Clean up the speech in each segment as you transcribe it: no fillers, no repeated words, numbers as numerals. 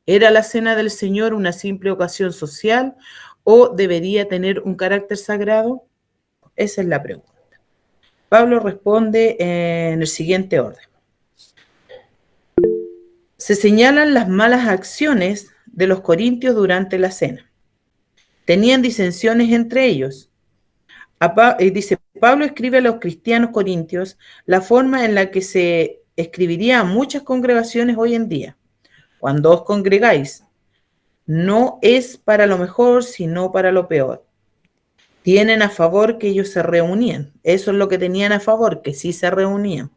¿Era la cena del Señor una simple ocasión social o debería tener un carácter sagrado? Esa es la pregunta. Pablo responde en el siguiente orden. Se señalan las malas acciones de los corintios durante la cena. Tenían disensiones entre ellos. Dice, Pablo escribe a los cristianos corintios la forma en la que se escribiría a muchas congregaciones hoy en día. Cuando os congregáis, no es para lo mejor, sino para lo peor. Tienen a favor que ellos se reunían. Eso es lo que tenían a favor, que sí se reunían.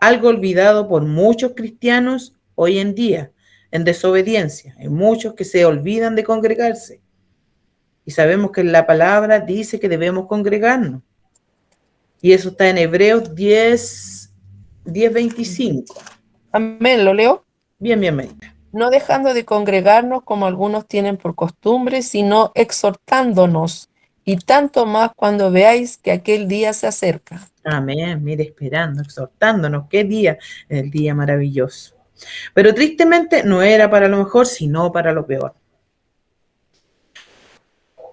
Algo olvidado por muchos cristianos hoy en día, en desobediencia. Hay muchos que se olvidan de congregarse. Y sabemos que la palabra dice que debemos congregarnos. Y eso está en Hebreos 10:25. Amén, ¿lo leo? Bien, Marita. No dejando de congregarnos como algunos tienen por costumbre, sino exhortándonos, y tanto más cuando veáis que aquel día se acerca. Amén, mire, esperando, exhortándonos. ¿Qué día? El día maravilloso. Pero tristemente no era para lo mejor, sino para lo peor.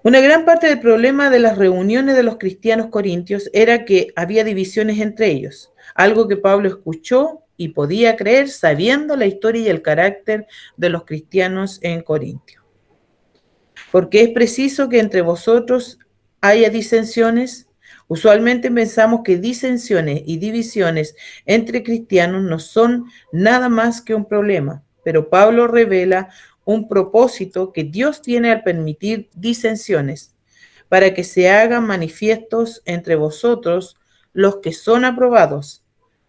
Una gran parte del problema de las reuniones de los cristianos corintios era que había divisiones entre ellos, algo que Pablo escuchó y podía creer sabiendo la historia y el carácter de los cristianos en Corintio. Porque es preciso que entre vosotros haya disensiones. Usualmente pensamos que disensiones y divisiones entre cristianos no son nada más que un problema, pero Pablo revela un propósito que Dios tiene al permitir disensiones, para que se hagan manifiestos entre vosotros los que son aprobados.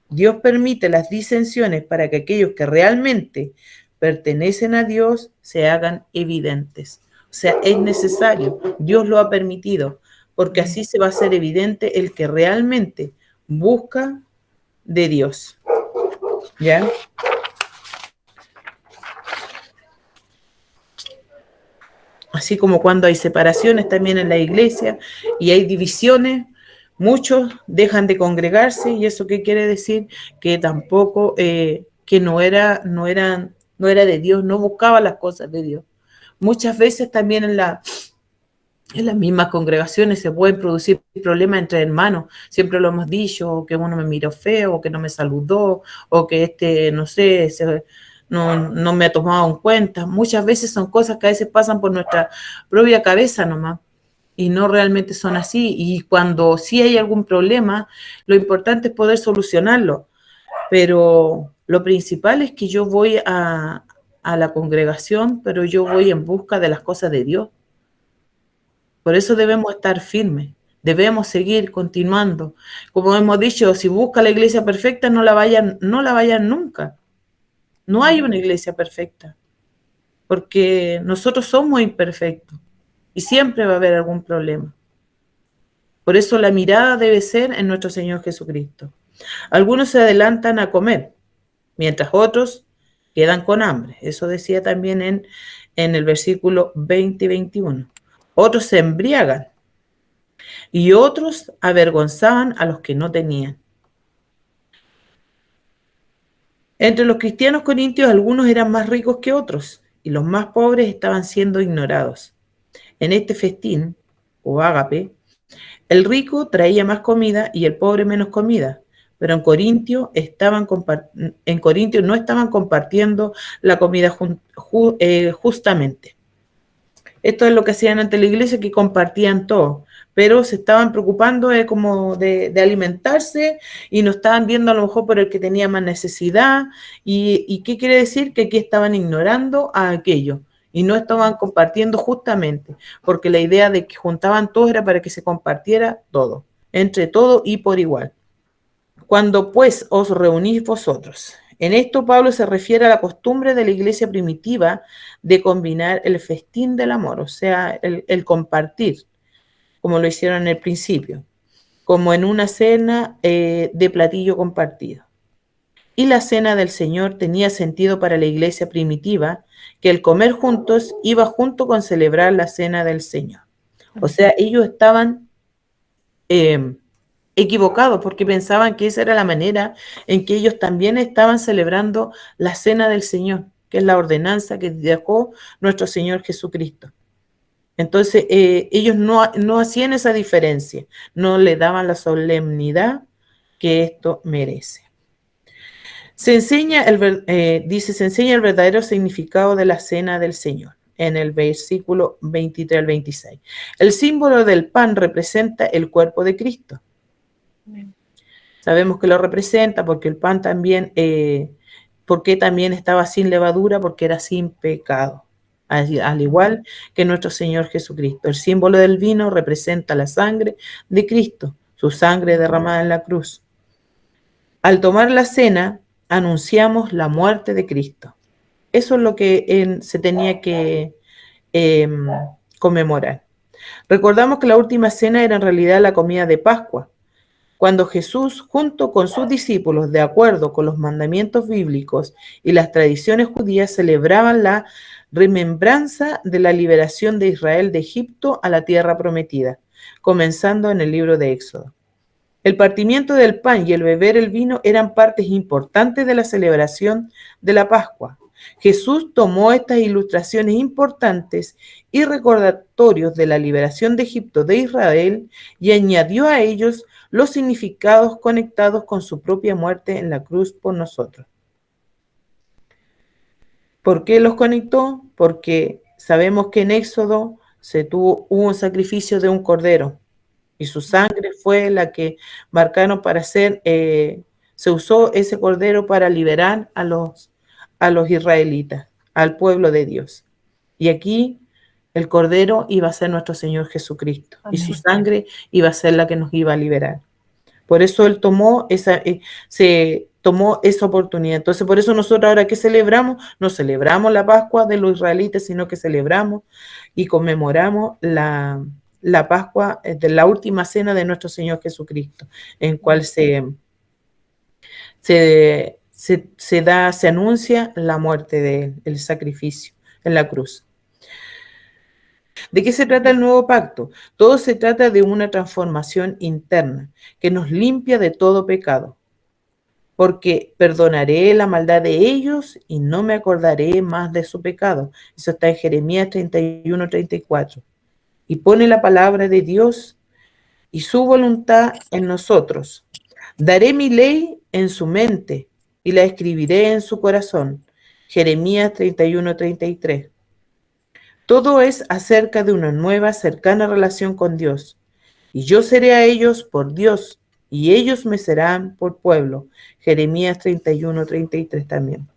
Dios permite las disensiones para que aquellos que realmente pertenecen a Dios se hagan evidentes. O sea, es necesario, Dios lo ha permitido, porque así se va a hacer evidente el que realmente busca de Dios. ¿Ya? Así como cuando hay separaciones también en la iglesia y hay divisiones, muchos dejan de congregarse. ¿Y eso qué quiere decir? Que tampoco, que no era de Dios, no buscaba las cosas de Dios. Muchas veces también en las mismas congregaciones se pueden producir problemas entre hermanos. Siempre lo hemos dicho, o que uno me miró feo, o que no me saludó, o que no sé, no me ha tomado en cuenta. Muchas veces son cosas que a veces pasan por nuestra propia cabeza nomás, y no realmente son así. Y cuando sí hay algún problema, lo importante es poder solucionarlo. Pero lo principal es que yo voy a la congregación, pero yo voy en busca de las cosas de Dios. Por eso debemos estar firmes, debemos seguir continuando. Como hemos dicho, si busca la iglesia perfecta, no la vayan nunca. No hay una iglesia perfecta, porque nosotros somos imperfectos y siempre va a haber algún problema. Por eso la mirada debe ser en nuestro Señor Jesucristo. Algunos se adelantan a comer, mientras otros quedan con hambre. Eso decía también en el versículo 20 y 21. Otros se embriagan y otros avergonzaban a los que no tenían. Entre los cristianos corintios, algunos eran más ricos que otros y los más pobres estaban siendo ignorados. En este festín, o ágape, el rico traía más comida y el pobre menos comida, pero en Corintio no estaban compartiendo la comida justamente. Esto es lo que hacían ante la iglesia, que compartían todo, pero se estaban preocupando como de alimentarse y no estaban viendo a lo mejor por el que tenía más necesidad. ¿Y qué quiere decir? Que aquí estaban ignorando a aquello y no estaban compartiendo justamente, porque la idea de que juntaban todo era para que se compartiera todo, entre todo y por igual. Cuando pues os reunís vosotros. En esto Pablo se refiere a la costumbre de la iglesia primitiva de combinar el festín del amor, o sea, el compartir, como lo hicieron en el principio, como en una cena de platillo compartido. Y la cena del Señor tenía sentido para la iglesia primitiva, que el comer juntos iba junto con celebrar la cena del Señor. O sea, ellos estaban equivocados porque pensaban que esa era la manera en que ellos también estaban celebrando la cena del Señor, que es la ordenanza que dejó nuestro Señor Jesucristo. Entonces, ellos no hacían esa diferencia, no le daban la solemnidad que esto merece. Se enseña se enseña el verdadero significado de la cena del Señor en el versículo 23 al 26. El símbolo del pan representa el cuerpo de Cristo. Sabemos que lo representa porque el pan también, porque también estaba sin levadura, porque era sin pecado, al igual que nuestro Señor Jesucristo. El símbolo del vino representa la sangre de Cristo, su sangre derramada en la cruz. Al tomar la cena, anunciamos la muerte de Cristo. Eso es lo que se tenía que conmemorar. Recordamos que la última cena era en realidad la comida de Pascua, cuando Jesús, junto con sus discípulos, de acuerdo con los mandamientos bíblicos y las tradiciones judías, celebraban la remembranza de la liberación de Israel de Egipto a la tierra prometida, comenzando en el libro de Éxodo. El partimiento del pan y el beber el vino eran partes importantes de la celebración de la Pascua. Jesús tomó estas ilustraciones importantes y recordatorios de la liberación de Egipto de Israel y añadió a ellos los significados conectados con su propia muerte en la cruz por nosotros. ¿Por qué los conectó? Porque sabemos que en Éxodo hubo un sacrificio de un cordero y su sangre fue la que marcaron para hacer, se usó ese cordero para liberar a los israelitas, al pueblo de Dios. Y aquí el cordero iba a ser nuestro Señor Jesucristo. Amén. Y su sangre iba a ser la que nos iba a liberar. Por eso él tomó se tomó esa oportunidad. Entonces, por eso nosotros ahora que celebramos, no celebramos la Pascua de los israelitas, sino que celebramos y conmemoramos la Pascua de la última cena de nuestro Señor Jesucristo, en cual se anuncia la muerte de él, el sacrificio en la cruz. ¿De qué se trata el nuevo pacto? Todo se trata de una transformación interna que nos limpia de todo pecado, porque perdonaré la maldad de ellos y no me acordaré más de su pecado. Eso está en Jeremías 31, 34. Y pone la palabra de Dios y su voluntad en nosotros. Daré mi ley en su mente y la escribiré en su corazón. Jeremías 31, 33. Todo es acerca de una nueva, cercana relación con Dios. Y yo seré a ellos por Dios, y ellos me serán por pueblo. Jeremías 31, 33 también.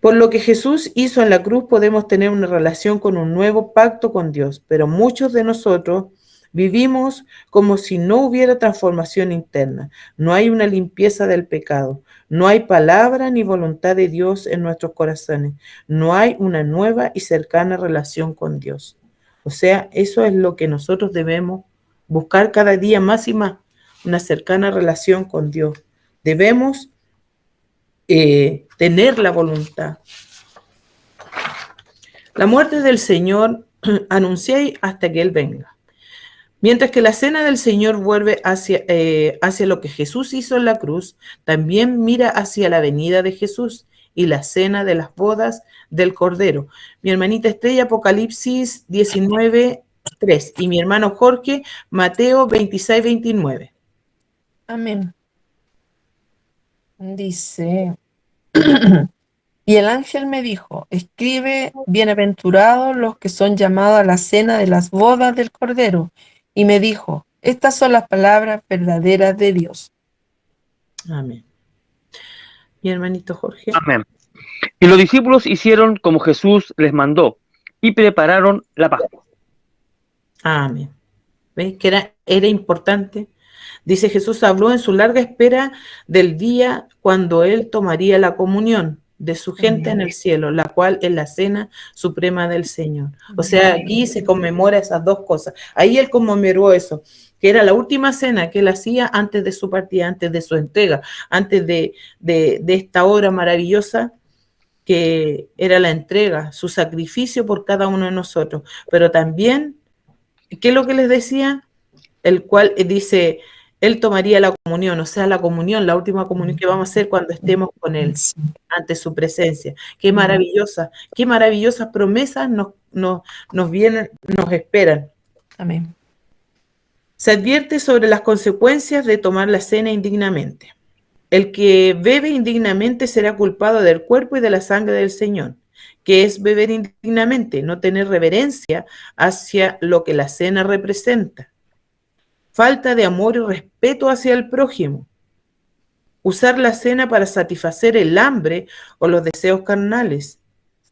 Por lo que Jesús hizo en la cruz podemos tener una relación con un nuevo pacto con Dios, pero muchos de nosotros vivimos como si no hubiera transformación interna. No hay una limpieza del pecado. No hay palabra ni voluntad de Dios en nuestros corazones. No hay una nueva y cercana relación con Dios. O sea, eso es lo que nosotros debemos buscar cada día más y más, una cercana relación con Dios. Debemos tener la voluntad. La muerte del Señor anuncié hasta que Él venga. Mientras que la cena del Señor vuelve hacia lo que Jesús hizo en la cruz, también mira hacia la venida de Jesús y la cena de las bodas del Cordero. Mi hermanita Estrella, Apocalipsis 19, 3. Y mi hermano Jorge, Mateo 26, 29. Amén. Dice, y el ángel me dijo, escribe, bienaventurados los que son llamados a la cena de las bodas del Cordero. Y me dijo, estas son las palabras verdaderas de Dios. Amén. Mi hermanito Jorge. Amén. Y los discípulos hicieron como Jesús les mandó y prepararon la Pascua. Amén. ¿Veis que era importante? Dice, Jesús habló en su larga espera del día cuando Él tomaría la comunión de su gente en el cielo, la cual es la cena suprema del Señor. O sea, aquí se conmemora esas dos cosas. Ahí Él conmemoró eso, que era la última cena que Él hacía antes de su partida, antes de su entrega, antes de esta obra maravillosa que era la entrega, su sacrificio por cada uno de nosotros. Pero también, ¿qué es lo que les decía? El cual dice, Él tomaría la comunión, o sea, la comunión, la última comunión que vamos a hacer cuando estemos con Él, Sí. ante su presencia. Qué maravillosas promesas nos vienen, nos esperan. Amén. Se advierte sobre las consecuencias de tomar la cena indignamente. El que bebe indignamente será culpado del cuerpo y de la sangre del Señor. ¿Qué es beber indignamente? No tener reverencia hacia lo que la cena representa. Falta de amor y respeto hacia el prójimo. Usar la cena para satisfacer el hambre o los deseos carnales.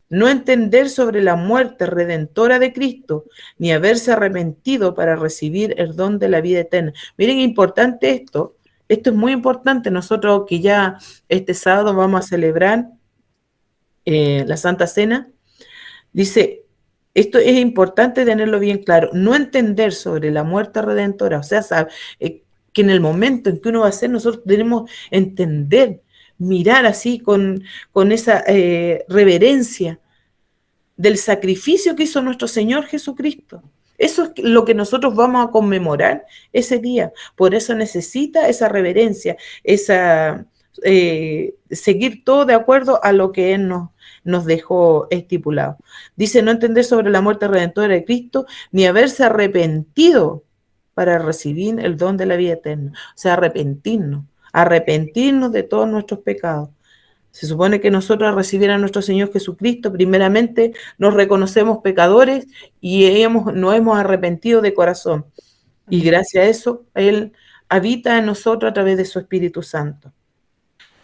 No entender sobre la muerte redentora de Cristo, ni haberse arrepentido para recibir el don de la vida eterna. Miren, importante esto. Esto es muy importante. Nosotros que ya este sábado vamos a celebrar la Santa Cena, dice, esto es importante tenerlo bien claro. No entender sobre la muerte redentora, o sea, que en el momento en que uno va a hacer, nosotros tenemos que entender, mirar así con esa reverencia del sacrificio que hizo nuestro Señor Jesucristo. Eso es lo que nosotros vamos a conmemorar ese día. Por eso necesita esa reverencia, seguir todo de acuerdo a lo que Él nos dejó estipulado. Dice, no entender sobre la muerte redentora de Cristo, ni haberse arrepentido para recibir el don de la vida eterna. O sea, arrepentirnos de todos nuestros pecados. Se supone que nosotros al recibir a nuestro Señor Jesucristo, primeramente nos reconocemos pecadores y nos hemos arrepentido de corazón. Y gracias a eso, Él habita en nosotros a través de su Espíritu Santo.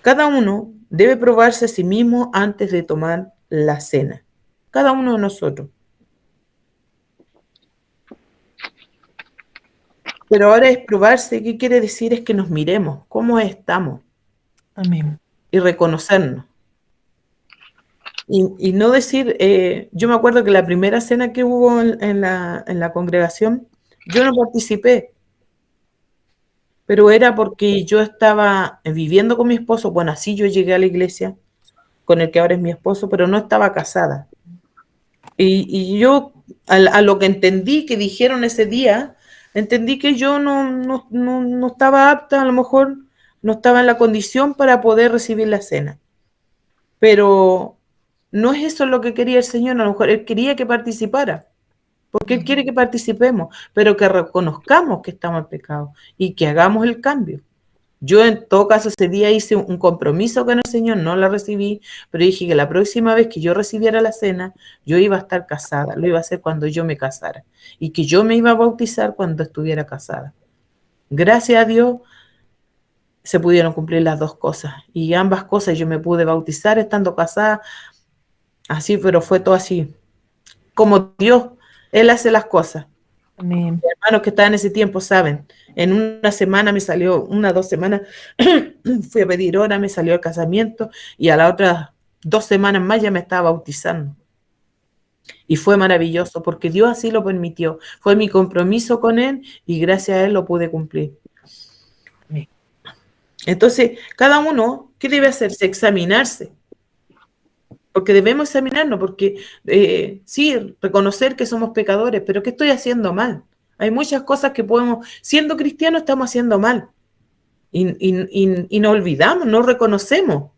Cada uno debe probarse a sí mismo antes de tomar la cena. Cada uno de nosotros. Pero ahora es probarse. ¿Qué quiere decir? Es que nos miremos, cómo estamos. Amén. Y reconocernos. Y no decir, yo me acuerdo que la primera cena que hubo en la congregación, yo no participé, pero era porque yo estaba viviendo con mi esposo. Bueno, así yo llegué a la iglesia, con el que ahora es mi esposo, pero no estaba casada. Y yo, a lo que entendí que dijeron ese día, entendí que yo no estaba apta, a lo mejor no estaba en la condición para poder recibir la cena. Pero no es eso lo que quería el Señor, a lo mejor Él quería que participara, porque Él quiere que participemos, pero que reconozcamos que estamos en pecado y que hagamos el cambio. Yo en todo caso ese día hice un compromiso con el Señor, no la recibí, pero dije que la próxima vez que yo recibiera la cena, yo iba a estar casada, lo iba a hacer cuando yo me casara y que yo me iba a bautizar cuando estuviera casada. Gracias a Dios se pudieron cumplir las dos cosas y ambas cosas yo me pude bautizar estando casada, así, pero fue todo así, como Dios, Él hace las cosas. Amén. Mis hermanos que estaban en ese tiempo saben, en una semana me salió, 2 semanas, fui a pedir hora, me salió el casamiento y a las otras 2 semanas más ya me estaba bautizando. Y fue maravilloso porque Dios así lo permitió. Fue mi compromiso con Él y gracias a Él lo pude cumplir. Amén. Entonces, cada uno, ¿qué debe hacerse? Examinarse. Porque debemos examinarnos, porque sí, reconocer que somos pecadores, pero ¿qué estoy haciendo mal? Hay muchas cosas que podemos, siendo cristianos, estamos haciendo mal. Y no olvidamos, no reconocemos.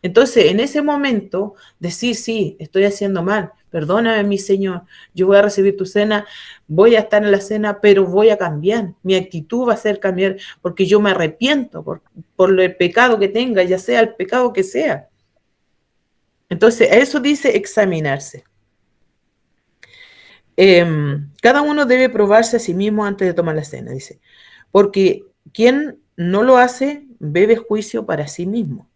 Entonces, en ese momento, decir, sí, estoy haciendo mal, perdóname, mi Señor, yo voy a recibir tu cena, voy a estar en la cena, pero voy a cambiar. Mi actitud va a ser cambiar, porque yo me arrepiento por el pecado que tenga, ya sea el pecado que sea. Entonces, eso dice examinarse. Cada uno debe probarse a sí mismo antes de tomar la cena, dice. Porque quien no lo hace, bebe juicio para sí mismo.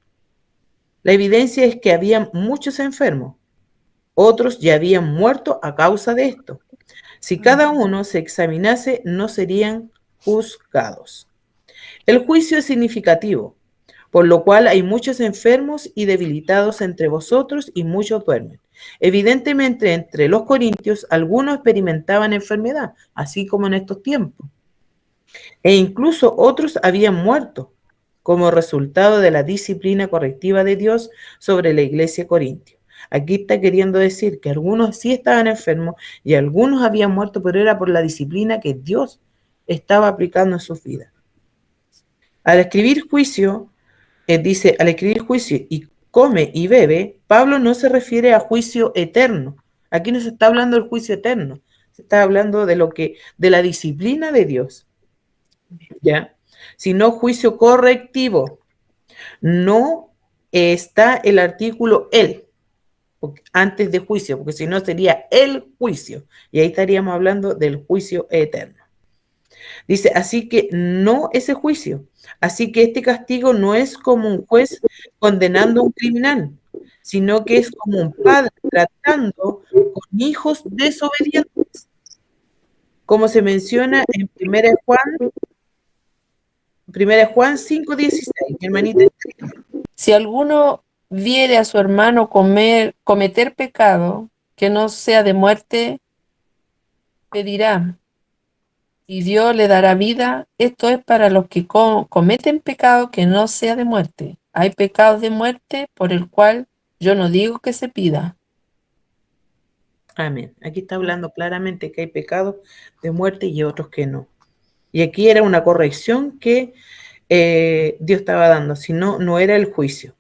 La evidencia es que había muchos enfermos. Otros ya habían muerto a causa de esto. Si cada uno se examinase, no serían juzgados. El juicio es significativo, por lo cual hay muchos enfermos y debilitados entre vosotros y muchos duermen. Evidentemente, entre los corintios, algunos experimentaban enfermedad, así como en estos tiempos. E incluso otros habían muerto como resultado de la disciplina correctiva de Dios sobre la iglesia corintia. Aquí está queriendo decir que algunos sí estaban enfermos y algunos habían muerto, pero era por la disciplina que Dios estaba aplicando en sus vidas. Al escribir juicio, dice, al escribir juicio y come y bebe, Pablo no se refiere a juicio eterno. Aquí no se está hablando del juicio eterno, se está hablando de de la disciplina de Dios, ¿ya? Sino juicio correctivo. No está el artículo el antes de juicio, porque si no sería el juicio, y ahí estaríamos hablando del juicio eterno. Dice, así que no ese juicio, así que este castigo no es como un juez condenando a un criminal, sino que es como un padre tratando con hijos desobedientes, como se menciona en 1 Juan 5:16, mi hermanita. Si alguno viere a su hermano cometer pecado que no sea de muerte, pedirá, y Dios le dará vida. Esto es para los que cometen pecado que no sea de muerte. Hay pecados de muerte por el cual yo no digo que se pida. Amén. Aquí está hablando claramente que hay pecados de muerte y otros que no. Y aquí era una corrección que Dios estaba dando, si no, no era el juicio.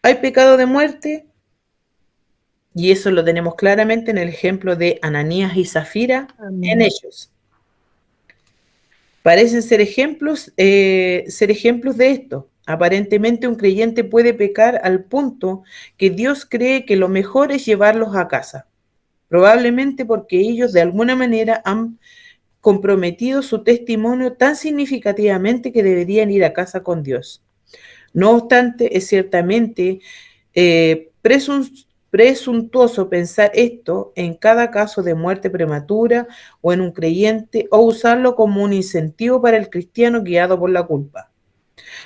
Hay pecado de muerte, y eso lo tenemos claramente en el ejemplo de Ananías y Zafira en Amén. ellos. Parecen ser ejemplos de esto. Aparentemente un creyente puede pecar al punto que Dios cree que lo mejor es llevarlos a casa, probablemente porque ellos de alguna manera han comprometido su testimonio tan significativamente que deberían ir a casa con Dios. No obstante, es ciertamente presuntuoso pensar esto en cada caso de muerte prematura o en un creyente, o usarlo como un incentivo para el cristiano guiado por la culpa.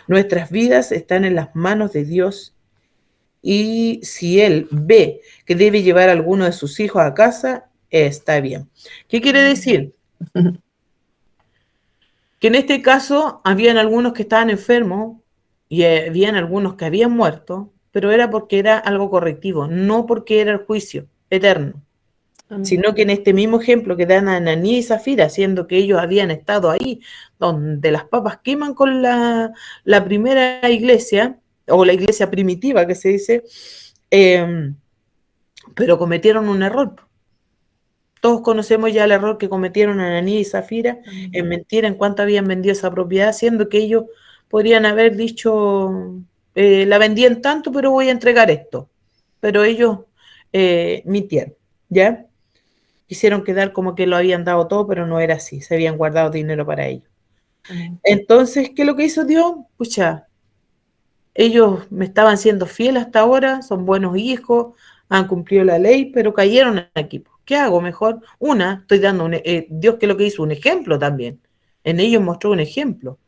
Nuestras vidas están en las manos de Dios, y si Él ve que debe llevar a alguno de sus hijos a casa, está bien. ¿Qué quiere decir? Que en este caso habían algunos que estaban enfermos y habían algunos que habían muerto, pero era porque era algo correctivo, no porque era el juicio eterno, Amén. sino que en este mismo ejemplo que dan a Ananías y Zafira, siendo que ellos habían estado ahí, donde las papas queman con la primera iglesia, o la iglesia primitiva que se dice, pero cometieron un error. Todos conocemos ya el error que cometieron Ananías y Zafira en mentir en cuánto habían vendido esa propiedad, siendo que ellos podrían haber dicho, la vendí en tanto, pero voy a entregar esto. Pero ellos mintieron, ¿ya? Quisieron quedar como que lo habían dado todo, pero no era así, se habían guardado dinero para ellos. Entonces, ¿qué es lo que hizo Dios? Pucha, ellos me estaban siendo fieles hasta ahora, son buenos hijos, han cumplido la ley, pero cayeron aquí. ¿Qué hago mejor? Estoy dando Dios, que es lo que hizo, un ejemplo también. En ellos mostró un ejemplo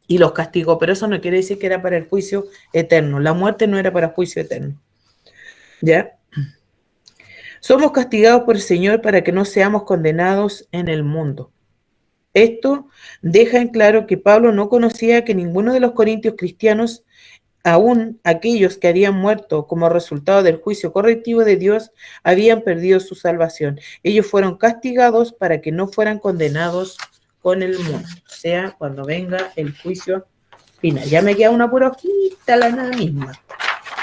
y los castigó, pero eso no quiere decir que era para el juicio eterno. La muerte no era para juicio eterno. ¿Ya? Somos castigados por el Señor para que no seamos condenados en el mundo. Esto deja en claro que Pablo no conocía que ninguno de los corintios cristianos, aún aquellos que habían muerto como resultado del juicio correctivo de Dios, habían perdido su salvación. Ellos fueron castigados para que no fueran condenados con el mundo, o sea, cuando venga el juicio final. Ya me queda una pura hojita, la nada misma.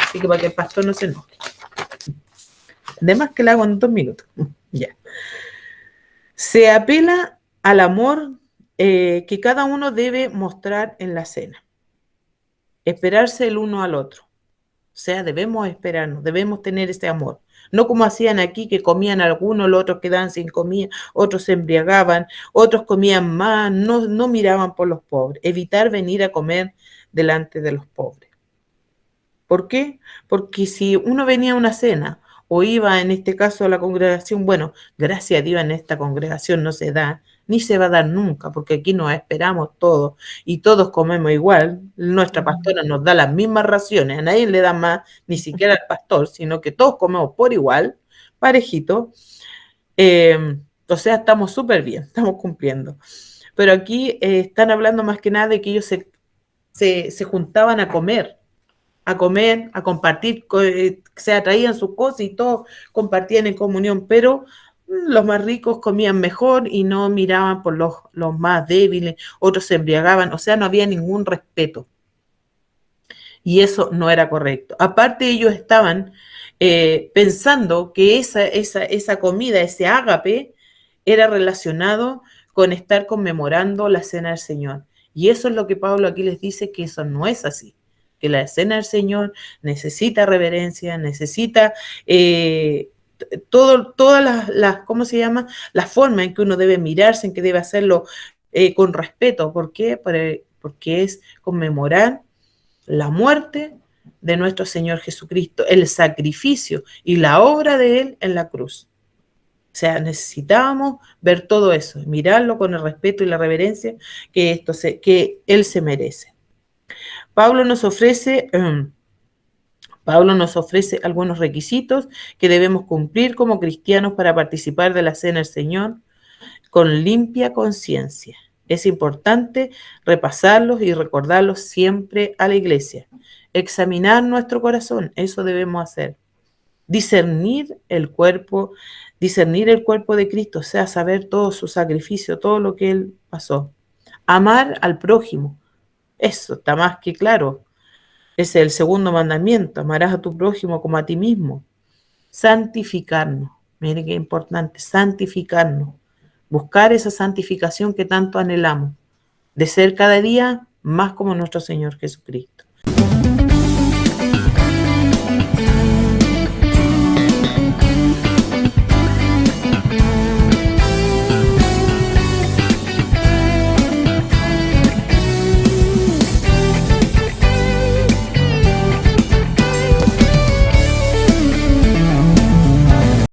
Así que para que el pastor no se enoje. Además que la hago en 2 minutos. Ya. Se apela al amor que cada uno debe mostrar en la cena. Esperarse el uno al otro. O sea, debemos esperarnos, debemos tener ese amor. No como hacían aquí, que comían algunos, los otros quedaban sin comida, otros se embriagaban, otros comían más, no miraban por los pobres. Evitar venir a comer delante de los pobres. ¿Por qué? Porque si uno venía a una cena o iba en este caso a la congregación, bueno, gracias a Dios en esta congregación no se da, ni se va a dar nunca, porque aquí nos esperamos todos y todos comemos igual. Nuestra pastora nos da las mismas raciones, a nadie le da más, ni siquiera al pastor, sino que todos comemos por igual, parejito. O sea, estamos súper bien, estamos cumpliendo. Pero aquí están hablando más que nada de que ellos se juntaban a comer, a compartir, se atraían sus cosas y todos compartían en comunión, pero Los más ricos comían mejor y no miraban por los más débiles, otros se embriagaban, o sea, no había ningún respeto. Y eso no era correcto. Aparte, ellos estaban pensando que esa comida, ese ágape, era relacionado con estar conmemorando la cena del Señor. Y eso es lo que Pablo aquí les dice, que eso no es así, que la cena del Señor necesita reverencia, necesita todas las, ¿cómo se llama? La forma en que uno debe mirarse, en que debe hacerlo con respeto. ¿Por qué? Porque es conmemorar la muerte de nuestro Señor Jesucristo, el sacrificio y la obra de Él en la cruz. O sea, necesitábamos ver todo eso, mirarlo con el respeto y la reverencia que Él se merece. Pablo nos ofrece algunos requisitos que debemos cumplir como cristianos para participar de la cena del Señor con limpia conciencia. Es importante repasarlos y recordarlos siempre a la iglesia. Examinar nuestro corazón, eso debemos hacer. Discernir el cuerpo de Cristo, o sea, saber todo su sacrificio, todo lo que Él pasó. Amar al prójimo, eso está más que claro. Ese es el segundo mandamiento, amarás a tu prójimo como a ti mismo. Santificarnos, miren qué importante, santificarnos. Buscar esa santificación que tanto anhelamos, de ser cada día más como nuestro Señor Jesucristo.